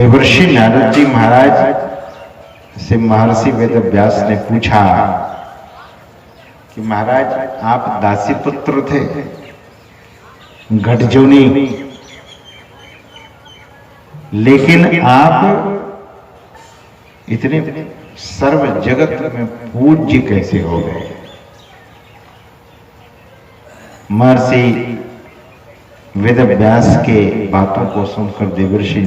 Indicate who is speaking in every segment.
Speaker 1: देवर्षि नारद जी महाराज से महर्षि वेदव्यास ने पूछा कि महाराज आप दासी पुत्र थे, घटजोनी, लेकिन आप इतने सर्व जगत में पूज्य कैसे हो गए। महर्षि वेदव्यास के बातों को सुनकर देवर्षि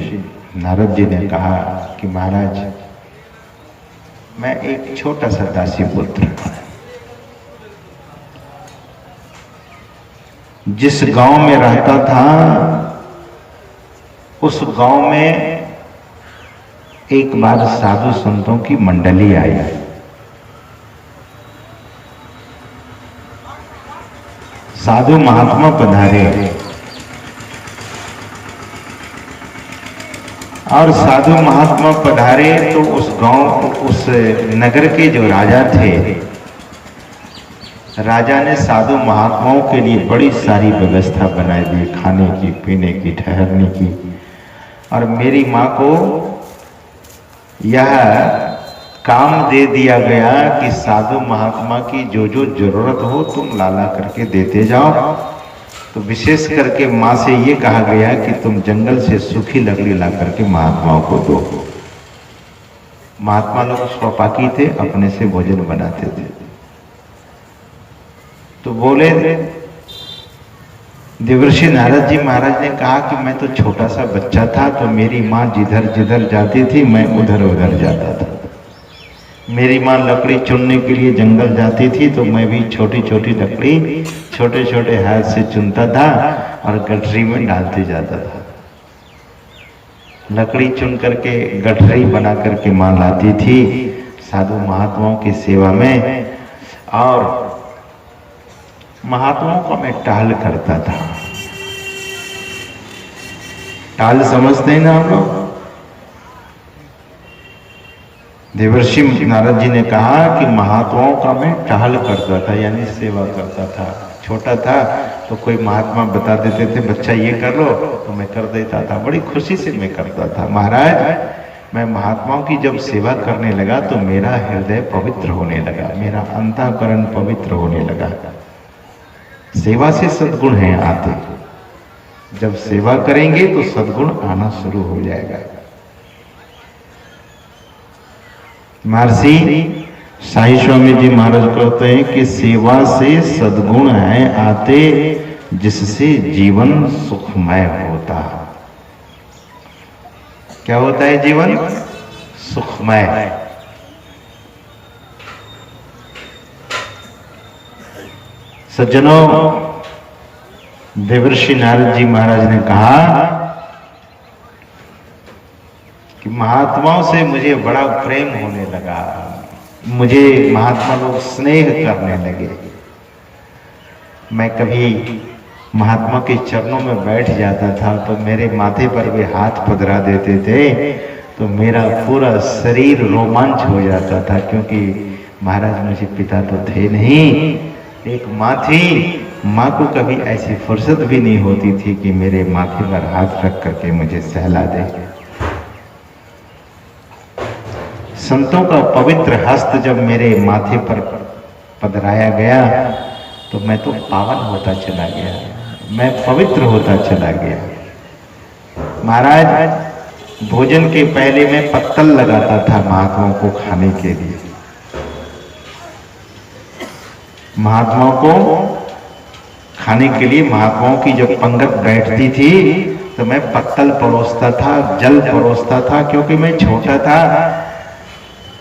Speaker 1: नारद जी ने कहा कि महाराज मैं एक छोटा सा दासी पुत्र, जिस गांव में रहता था उस गांव में एक बार साधु संतों की मंडली आई। साधु महात्मा पधारे और साधु महात्मा पधारे तो उस गांव, उस नगर के जो राजा थे, राजा ने साधु महात्माओं के लिए बड़ी सारी व्यवस्था बनाई दी, खाने की, पीने की, ठहरने की। और मेरी माँ को यह काम दे दिया गया कि साधु महात्मा की जो जो जरूरत हो तुम लाला करके देते जाओ। तो विशेष करके माँ से ये कहा गया कि तुम जंगल से सूखी लकड़ी ला करके महात्माओं को दो। महात्मा लोग स्वपाकी थे, अपने से भोजन बनाते थे। तो बोले, देवर्षि नारद जी महाराज ने कहा कि मैं तो छोटा सा बच्चा था, तो मेरी माँ जिधर जिधर जाती थी मैं उधर उधर जाता था। मेरी माँ लकड़ी चुनने के लिए जंगल जाती थी तो मैं भी छोटी छोटी लकड़ी छोटे छोटे हाथ से चुनता था और गठरी में डालते जाता था। लकड़ी चुन करके गठरी बना करके माँ लाती थी साधु महात्माओं की सेवा में, और महात्माओं को मैं टहल करता था। टहल समझते हैं ना आप लोग। देवर्षि नारद जी ने कहा कि महात्माओं का मैं टहल करता था, यानी सेवा करता था। छोटा था तो कोई महात्मा बता देते थे बच्चा ये कर लो, तो मैं कर देता था, बड़ी खुशी से मैं करता था। महाराज मैं महात्माओं की जब सेवा करने लगा तो मेरा हृदय पवित्र होने लगा, मेरा अंतःकरण पवित्र होने लगा। सेवा से सद्गुण हैं आते, जब सेवा करेंगे तो सद्गुण आना शुरू हो जाएगा। महर्षि साई स्वामी जी महाराज कहते हैं कि सेवा से सद्गुण है आते, जिससे जीवन सुखमय होता। क्या होता है जीवन? सुखमय। सज्जनों, देवर्षि नारद जी महाराज ने कहा कि महात्माओं से मुझे बड़ा प्रेम होने लगा, मुझे महात्मा लोग स्नेह करने लगे। मैं कभी महात्मा के चरणों में बैठ जाता था तो मेरे माथे पर वे हाथ पधरा देते थे तो मेरा पूरा शरीर रोमांच हो जाता था, क्योंकि महाराज मुझे पिता तो थे नहीं, एक माँ थी। माँ को कभी ऐसी फुर्सत भी नहीं होती थी कि मेरे माथे पर हाथ रख करके मुझे सहला दे। संतों का पवित्र हस्त जब मेरे माथे पर पधराया गया तो मैं तो पावन होता चला गया, मैं पवित्र होता चला गया। महाराज भोजन के पहले मैं पत्तल लगाता था महात्माओं को खाने के लिए। महात्माओं को खाने के लिए महात्माओं की जब पंगत बैठती थी तो मैं पत्तल परोसता था, जल परोसता था, क्योंकि मैं छोटा था।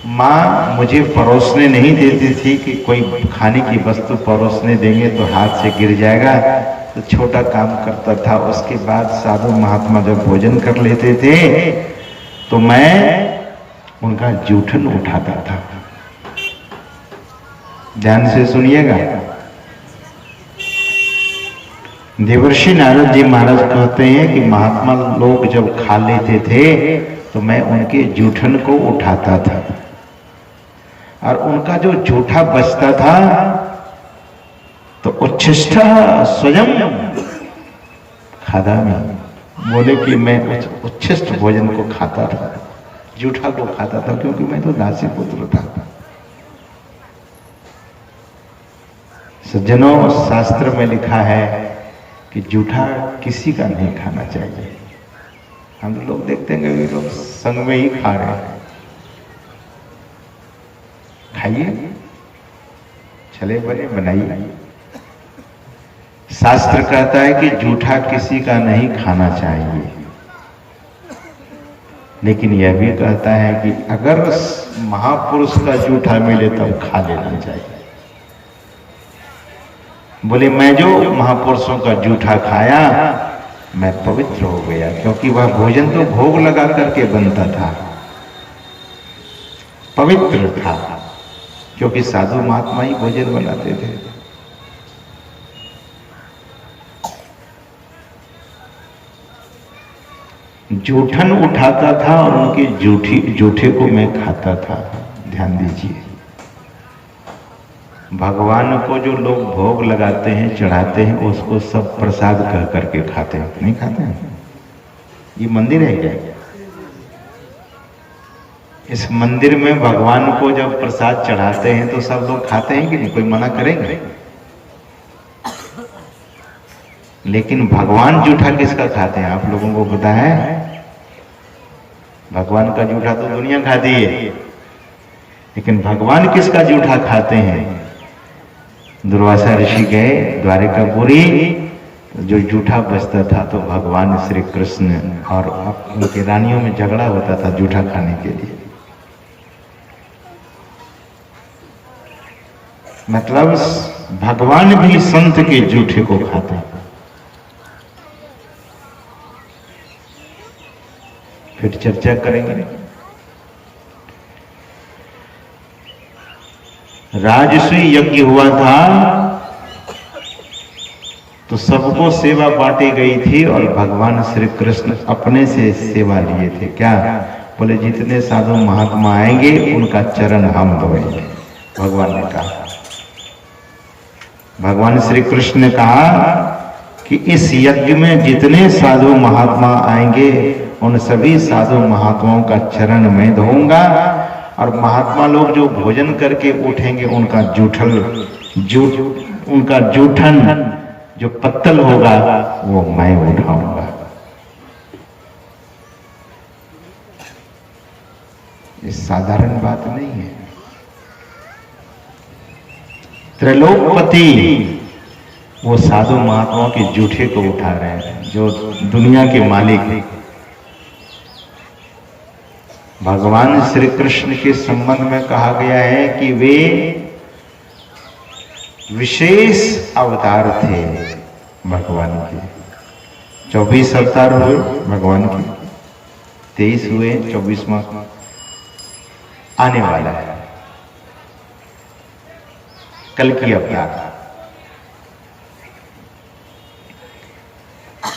Speaker 1: माँ मुझे परोसने नहीं देती थी कि कोई खाने की वस्तु परोसने देंगे तो हाथ से गिर जाएगा, तो छोटा काम करता था। उसके बाद साधु महात्मा जब भोजन कर लेते थे तो मैं उनका जूठन उठाता था। ध्यान से सुनिएगा। देवर्षि नारद जी महाराज कहते हैं कि महात्मा लोग जब खा लेते थे तो मैं उनके जूठन को उठाता था, और उनका जो जूठा बचता था तो उच्छिष्ट स्वयं खादा में बोले कि मैं उच्छिष्ट भोजन को खाता था, जूठा को खाता था, क्योंकि मैं तो दासी पुत्र था। सज्जनों, शास्त्र में लिखा है कि जूठा किसी का नहीं खाना चाहिए। हम लोग देखते हैं कि लोग संग में ही खा रहे हैं। खाइए, चले बने बनाइए। शास्त्र कहता है कि जूठा किसी का नहीं खाना चाहिए, लेकिन यह भी कहता है कि अगर महापुरुष का जूठा मिले तब खा लेना चाहिए। बोले मैं जो महापुरुषों का जूठा खाया मैं पवित्र हो गया, क्योंकि वह भोजन तो भोग लगा करके बनता था, पवित्र था, क्योंकि साधु महात्मा ही भोजन बनाते थे। जूठन उठाता था और उनके जूठे को मैं खाता था। ध्यान दीजिए, भगवान को जो लोग भोग लगाते हैं, चढ़ाते हैं, उसको सब प्रसाद कह करके खाते हैं, नहीं खाते हैं? ये मंदिर है क्या? इस मंदिर में भगवान को जब प्रसाद चढ़ाते हैं तो सब लोग खाते हैं कि नहीं? कोई मना करेंगे? लेकिन भगवान जूठा किसका खाते हैं आप लोगों को पता है? भगवान का जूठा तो दुनिया खाती है, लेकिन भगवान किसका जूठा खाते हैं? दुर्वासा ऋषि गए द्वारिकापुरी, जो जूठा बचता था तो भगवान श्री कृष्ण और उनके रानियों में झगड़ा होता था जूठा खाने के लिए। मतलब भगवान भी संत के जूठे को खाते हैं। फिर चर्चा करेंगे। राजसूय यज्ञ हुआ था तो सबको सेवा बांटी गई थी और भगवान श्री कृष्ण अपने से सेवा लिए थे। क्या बोले? जितने साधु महात्मा आएंगे उनका चरण हम धोएंगे, भगवान ने कहा। भगवान श्री कृष्ण ने कहा कि इस यज्ञ में जितने साधु महात्मा आएंगे उन सभी साधु महात्माओं का चरण मैं धोऊंगा, और महात्मा लोग जो भोजन करके उठेंगे उनका उनका जूठन जो पत्तल होगा वो मैं उठाऊंगा। ये साधारण बात नहीं है। त्रैलोकपति वो साधु महात्माओं के जूठे को उठा रहे हैं, जो दुनिया के मालिक। भगवान श्री कृष्ण के संबंध में कहा गया है कि वे विशेष अवतार थे भगवान के। 24 अवतार हुए भगवान के, 23 हुए, 24वां आने वाला है, कल की अवतार।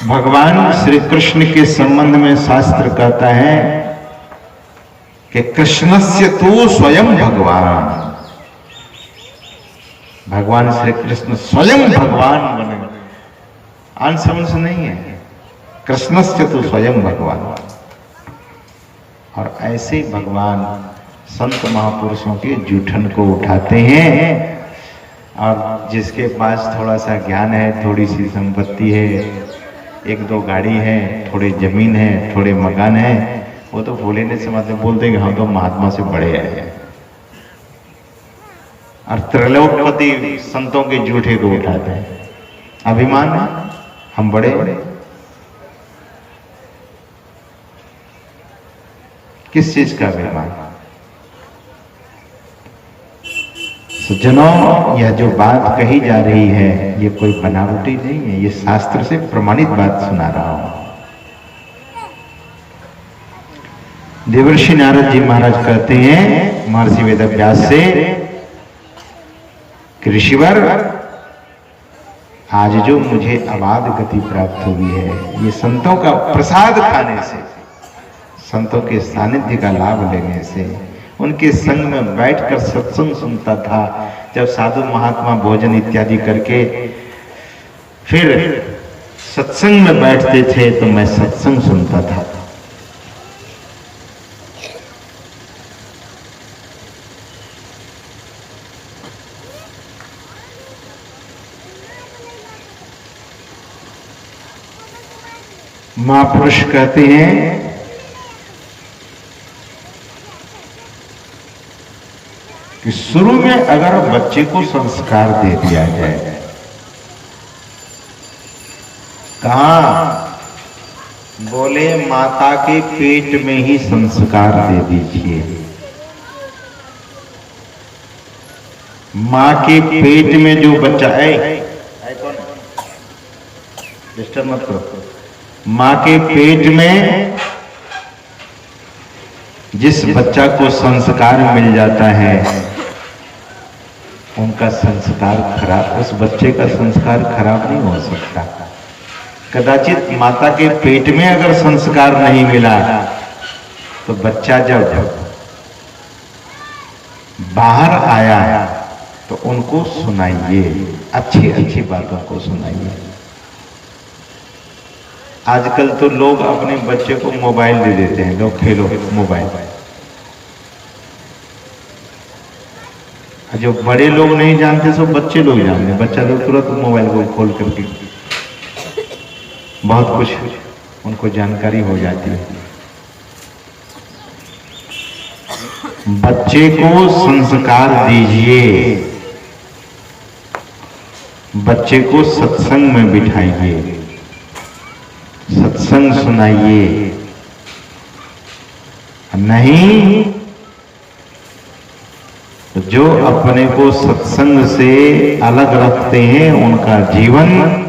Speaker 1: भगवान श्री कृष्ण के संबंध में शास्त्र कहता है कि कृष्णस्य तु स्वयं भगवान। भगवान श्री कृष्ण स्वयं भगवान बने, अंश अंश नहीं है। कृष्णस्य तु स्वयं भगवान। और ऐसे भगवान संत महापुरुषों के जूठन को उठाते हैं, और जिसके पास थोड़ा सा ज्ञान है, थोड़ी सी संपत्ति है, 1-2 गाड़ी है, थोड़ी जमीन है, थोड़े मकान है, वो तो बोलेने से मतलब बोलते हैं कि हम तो महात्मा से बड़े हैं। और त्रैलोकपति संतों के जूठे को उठाते हैं। अभिमान है, हम बड़े बड़े। किस चीज का अभिमान? सज्जनों, यह जो बात कही जा रही है ये कोई बनावटी नहीं है, ये शास्त्र से प्रमाणित बात सुना रहा हूं। देवर्षि नारद जी महाराज कहते हैं महर्षि वेदव्यास से कि ऋषिवर, आज जो मुझे अबाध गति प्राप्त हुई है ये संतों का प्रसाद खाने से, संतों के सानिध्य का लाभ लेने से, उनके संग में बैठकर सत्संग सुनता था। जब साधु महात्मा भोजन इत्यादि करके फिर सत्संग में बैठते थे तो मैं सत्संग सुनता था। महापुरुष कहते हैं कि शुरू में अगर बच्चे को संस्कार दे दिया जाए, कहा बोले माता के पेट में ही संस्कार दे दीजिए। मां के पेट में जो बच्चा है, कौन डिस्टर्ब मत करो, मां के पेट में जिस बच्चा को संस्कार मिल जाता है उनका संस्कार खराब, उस बच्चे का संस्कार खराब नहीं हो सकता। कदाचित माता के पेट में अगर संस्कार नहीं मिला तो बच्चा जब बाहर आया तो उनको सुनाइए, अच्छी अच्छी बातों को सुनाइए। आजकल तो लोग अपने बच्चे को मोबाइल दे देते हैं, लोग खेलो मोबाइल। जो बड़े लोग नहीं जानते सब बच्चे लोग जानते हैं। बच्चा लोग तुरंत मोबाइल को खोल करके बहुत कुछ उनको जानकारी हो जाती है। बच्चे को संस्कार दीजिए, बच्चे को सत्संग में बिठाइए, सत्संग सुनाइए। नहीं तो जो अपने को सत्संग से अलग रखते हैं उनका जीवन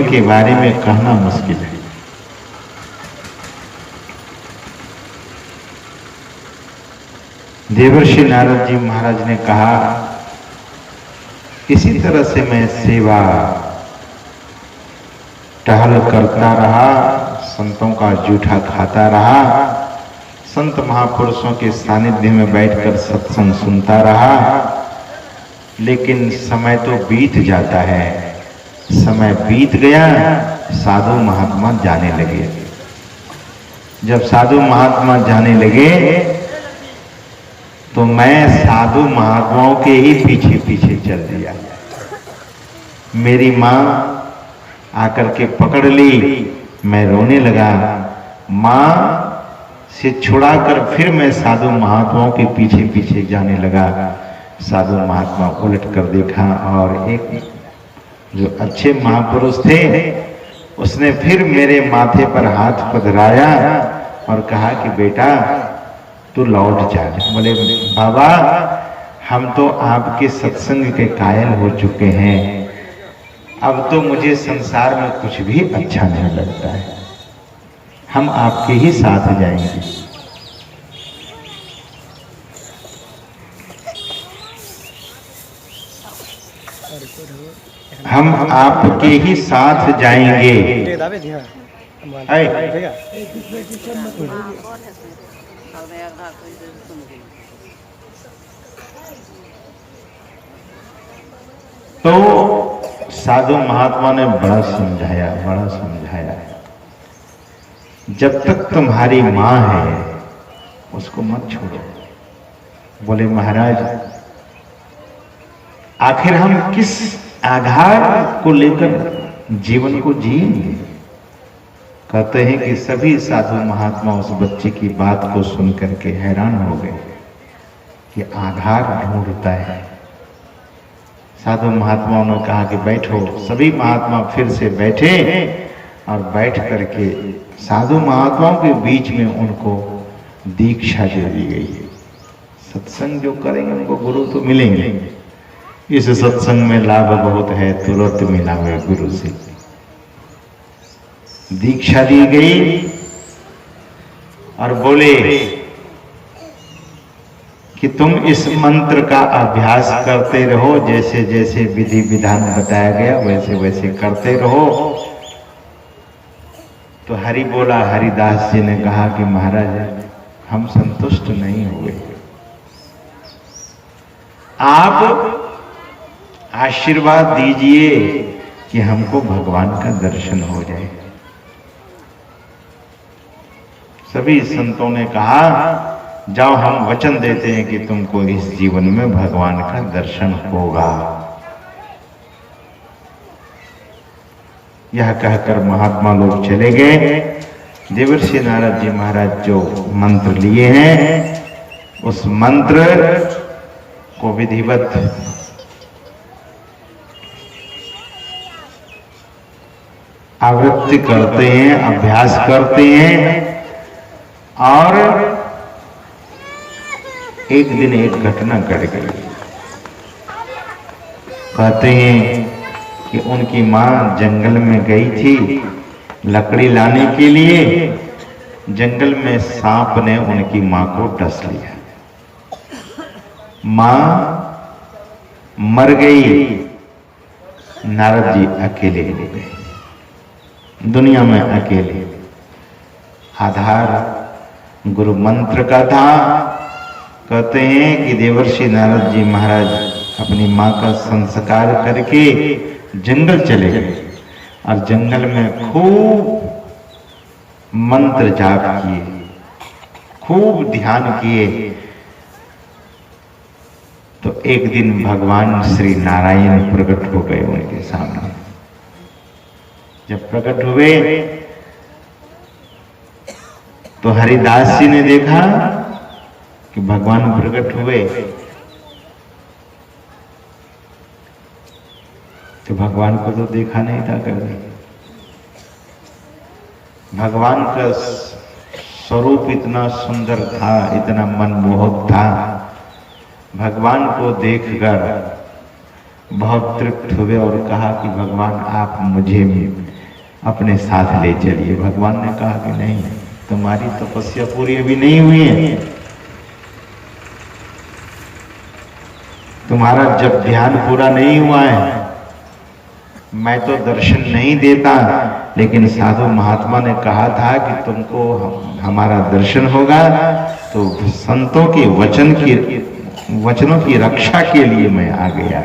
Speaker 1: के बारे में कहना मुश्किल है। देवर्षि नारद जी महाराज ने कहा, इसी तरह से मैं सेवा टहल करता रहा, संतों का जूठा खाता रहा, संत महापुरुषों के सानिध्य में बैठकर सत्संग सुनता रहा, लेकिन समय तो बीत जाता है। समय बीत गया, साधु महात्मा जाने लगे। जब साधु महात्मा जाने लगे तो मैं साधु महात्माओं के ही पीछे पीछे चल दिया। मेरी माँ आकर के पकड़ ली, मैं रोने लगा। माँ से छुड़ाकर फिर मैं साधु महात्माओं के पीछे पीछे जाने लगा। साधु महात्मा उलट कर देखा और एक जो अच्छे महापुरुष थे उसने फिर मेरे माथे पर हाथ पधराया और कहा कि बेटा तू लौट जा। बोले बाबा हम तो आपके सत्संग के कायल हो चुके हैं, अब तो मुझे संसार में कुछ भी अच्छा नहीं लगता है, हम आपके ही साथ जाएंगे। हम आपके ही साथ जाएंगे। तो साधु महात्मा ने बड़ा समझाया, जब तक तुम्हारी माँ है उसको मत छोड़ो। बोले महाराज आखिर हम किस आधार को लेकर जीवन को जिएंगे? कहते हैं कि सभी साधु महात्मा उस बच्चे की बात को सुनकर के हैरान हो गए कि आधार ढूंढता है। साधु महात्माओं ने कहा कि बैठो। सभी महात्मा फिर से बैठे और बैठ करके साधु महात्माओं के बीच में उनको दीक्षा दे दी गई। सत्संग जो करेंगे उनको गुरु तो मिलेंगे, इस सत्संग में लाभ बहुत है, तुरंत मिलावे गुरु से। दीक्षा दी गई और बोले कि तुम इस मंत्र का अभ्यास करते रहो, जैसे जैसे विधि विधान बताया गया वैसे वैसे करते रहो। तो हरि बोला, हरिदास जी ने कहा कि महाराज हम संतुष्ट नहीं हुए, आप आशीर्वाद दीजिए कि हमको भगवान का दर्शन हो जाए। सभी संतों ने कहा जाओ हम वचन देते हैं कि तुमको इस जीवन में भगवान का दर्शन होगा। यह कहकर महात्मा लोग चले गए। देवर्षि नारद जी महाराज जो मंत्र लिए हैं उस मंत्र को विधिवत आवृत्ति करते हैं, अभ्यास करते हैं। और एक दिन एक घटना घट गई। कहते हैं कि उनकी मां जंगल में गई थी लकड़ी लाने के लिए। जंगल में सांप ने उनकी मां को डस लिया। मां मर गई। नारद जी अकेले हो गए दुनिया में, अकेले। आधार गुरु मंत्र का था। कहते हैं कि देवर्षि नारद जी महाराज अपनी मां का संस्कार करके जंगल चले गए और जंगल में खूब मंत्र जाप किए, खूब ध्यान किए। तो एक दिन भगवान श्री नारायण प्रकट हो गए उनके सामने। जब प्रकट हुए तो हरिदास जी ने देखा कि भगवान प्रकट हुए। तो भगवान को तो देखा नहीं था कभी। भगवान का स्वरूप इतना सुंदर था, इतना मनमोहक था। भगवान को देखकर बहुत तृप्त हुए और कहा कि भगवान आप मुझे अपने साथ ले चलिए। भगवान ने कहा कि नहीं, तुम्हारी तपस्या पूरी अभी नहीं हुई है। तुम्हारा जब ध्यान पूरा नहीं हुआ है मैं तो दर्शन नहीं देता। लेकिन साधु महात्मा ने कहा था कि तुमको हमारा दर्शन होगा। तो संतों के वचनों की रक्षा के लिए मैं आ गया।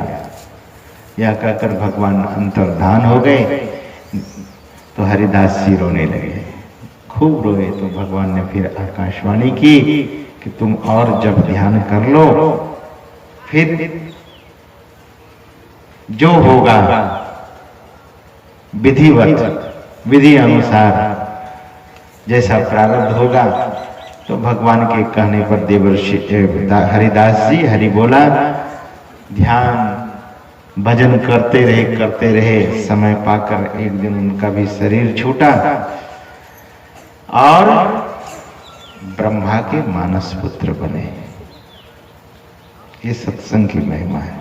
Speaker 1: यह कहकर भगवान अंतर्धान हो गए। तो हरिदास जी रोने लगे, खूब रोए। तो भगवान ने फिर आकाशवाणी की कि तुम और जब ध्यान कर लो फिर जो होगा विधिवत, विधि अनुसार जैसा प्रारब्ध होगा। तो भगवान के कहने पर देवर्षि हरिदास जी हरि बोला ध्यान भजन करते रहे। समय पाकर एक दिन उनका भी शरीर छूटा और ब्रह्मा के मानस पुत्र बने। ये सत्संग की महिमा है।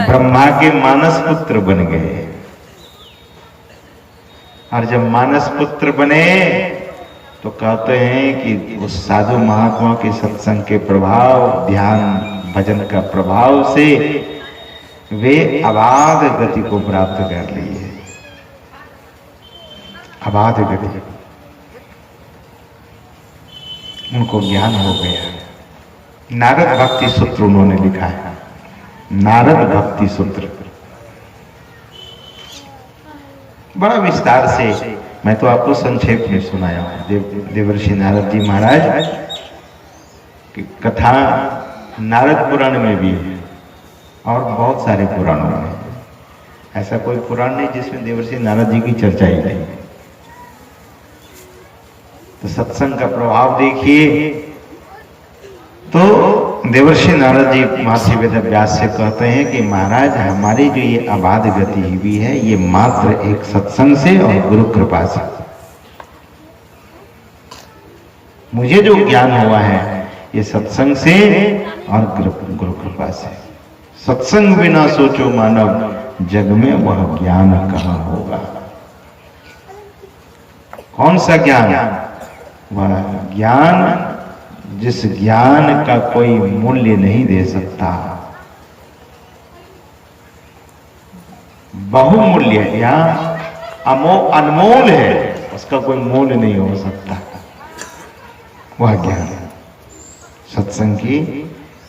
Speaker 1: ब्रह्मा के मानस पुत्र बन गए। और जब मानस पुत्र बने तो कहते हैं कि उस साधु महात्मा के सत्संग के प्रभाव, ध्यान भजन का प्रभाव से वे अबाध गति को प्राप्त कर लिए। अबाध गति, उनको ज्ञान हो गया। नारद भक्ति सूत्र उन्होंने लिखा है, नारद भक्ति सूत्र। बड़ा विस्तार से मैं तो आपको संक्षेप में सुनाया हूं। देवर्षि नारद जी महाराज की कथा नारद पुराण में भी है और बहुत सारे पुराणों में। ऐसा कोई पुराण नहीं जिसमें देवर्षि नारद जी की चर्चा ही नहीं। तो सत्संग का प्रभाव देखिए। तो देवर्षि नारद जी महर्षि वेद व्यास से कहते हैं कि महाराज हमारी जो ये अबाध गति हुई है ये मात्र एक सत्संग से और गुरु कृपा से। मुझे जो ज्ञान हुआ है ये सत्संग से और गुरु कृपा से। सत्संग बिना सोचो मानव जग में वह ज्ञान कहां होगा। कौन सा ज्ञान? वह ज्ञान जिस ज्ञान का कोई मूल्य नहीं दे सकता। बहुमूल्य या अनमोल है, उसका कोई मूल्य नहीं हो सकता। वह ज्ञान है। सत्संग की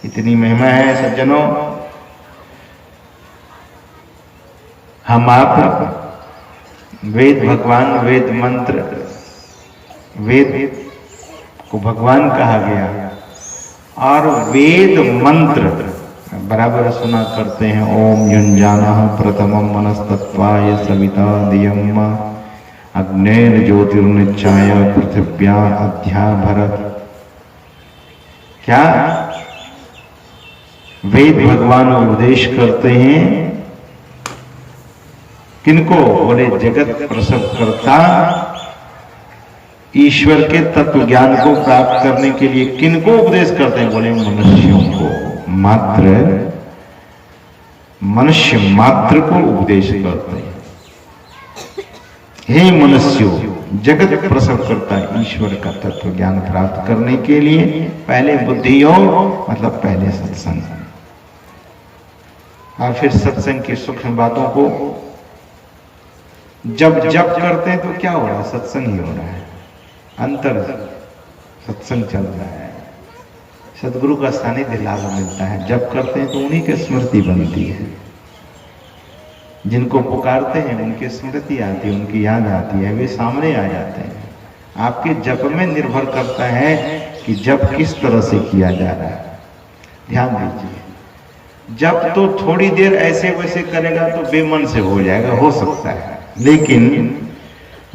Speaker 1: इतनी महिमा है सज्जनों। हम आप वेद भगवान, वेद मंत्र, वेद को भगवान कहा गया और वेद मंत्र बराबर सुना करते हैं। ओम युंजानः प्रथमं मनस्तत्वाय सविता धियम् अग्नेर ज्योतिर्निच्चाय पृथिव्या अध्या भरत। क्या वेद भगवान उपदेश करते हैं किनको? बोले जगत प्रसव करता ईश्वर के तत्व ज्ञान को प्राप्त करने के लिए किनको उपदेश करते हैं? बोले मनुष्यों को, मात्र मनुष्य मात्र को उपदेश करते हैं। हे मनुष्यों, जगत प्रसव करता ईश्वर का तत्व ज्ञान प्राप्त करने के लिए पहले बुद्धि योग, मतलब पहले सत्संग, और फिर सत्संग की सूक्ष्म बातों को जब करते हैं तो क्या हो रहा है? सत्संग ही हो रहा है, अंतर सत्संग चल रहा है, सदगुरु का सानिध्य लाभ मिलता है। जब करते हैं तो उन्हीं की स्मृति बनती है, जिनको पुकारते हैं उनकी स्मृति आती है, उनकी याद आती है, वे सामने आ जाते हैं। आपके जप में निर्भर करता है कि जप किस तरह से किया जा रहा है। ध्यान दीजिए, जब तो थोड़ी देर ऐसे वैसे करेगा तो बेमन से हो जाएगा, हो सकता है, लेकिन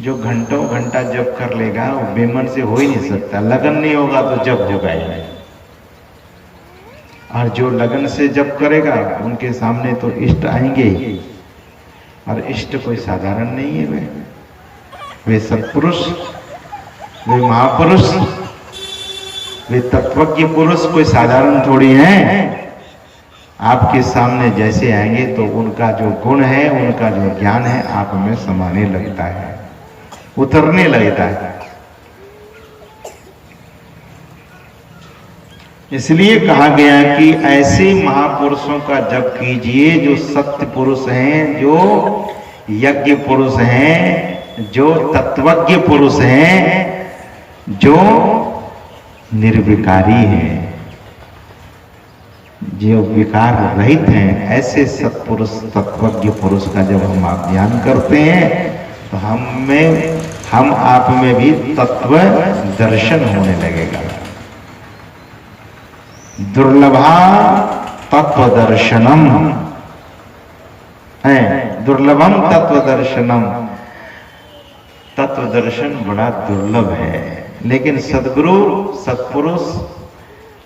Speaker 1: जो घंटों घंटा जप कर लेगा वो बेमन से हो ही नहीं सकता। लगन नहीं होगा तो जप होगा ही नहीं। और जो लगन से जप करेगा उनके सामने तो इष्ट आएंगे, और इष्ट कोई साधारण नहीं है, वे सत्पुरुष, वे महापुरुष, वे तत्वज्ञ पुरुष कोई साधारण थोड़ी हैं। आपके सामने जैसे आएंगे तो उनका जो गुण है, उनका जो ज्ञान है आप में समाने लगता है, उतरने लगता है। इसलिए कहा गया कि ऐसे महापुरुषों का जप कीजिए जो सत्य पुरुष हैं, जो यज्ञ पुरुष हैं, जो तत्वज्ञ पुरुष हैं, जो निर्विकारी हैं, जो विकार रहित हैं। ऐसे सत्पुरुष तत्वज्ञ पुरुष का जब हम आप ध्यान करते हैं तो हम आप में भी तत्व दर्शन होने लगेगा। दुर्लभा तत्व दर्शनम है, दुर्लभम तत्व दर्शनम। तत्व दर्शन बड़ा दुर्लभ है, लेकिन सद्गुरु सत्पुरुष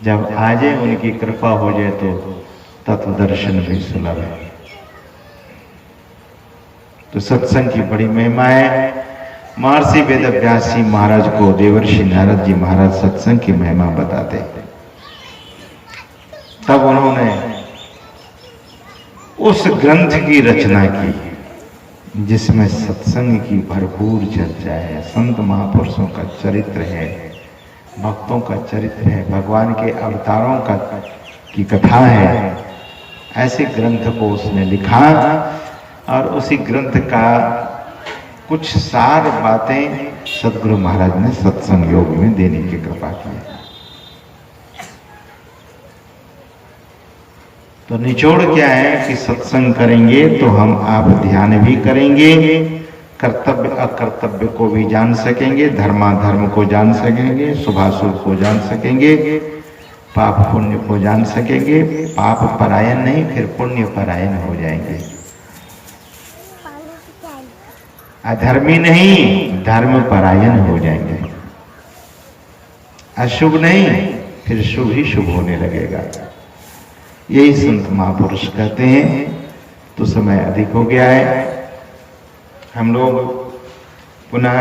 Speaker 1: जब आ जाए, उनकी कृपा हो जाए तो तत्व दर्शन भी सुलभ है। तो सत्संग की बड़ी महिमा है। महर्षि वेदव्यास जी महाराज को देवर्षि नारद जी महाराज सत्संग की महिमा बताते, तब उन्होंने उस ग्रंथ की रचना की जिसमें सत्संग की भरपूर चर्चा है, संत महापुरुषों का चरित्र है, भक्तों का चरित्र है, भगवान के अवतारों की कथा है। ऐसे ग्रंथ को उसने लिखा और उसी ग्रंथ का कुछ सार बातें सद्गुरु महाराज ने सत्संग योग में देने की कृपा की। तो निचोड़ क्या है कि सत्संग करेंगे तो हम आप ध्यान भी करेंगे, कर्तव्य अकर्तव्य को भी जान सकेंगे, धर्माधर्म को जान सकेंगे, शुभाशुभ को जान सकेंगे, पाप पुण्य को जान सकेंगे। पाप परायण नहीं, फिर पुण्य परायण हो जाएंगे। अधर्मी नहीं, धर्म परायण हो जाएंगे। अशुभ नहीं, फिर शुभ ही शुभ होने लगेगा। यही संत महापुरुष कहते हैं। तो समय अधिक हो गया है, हम लोग पुनः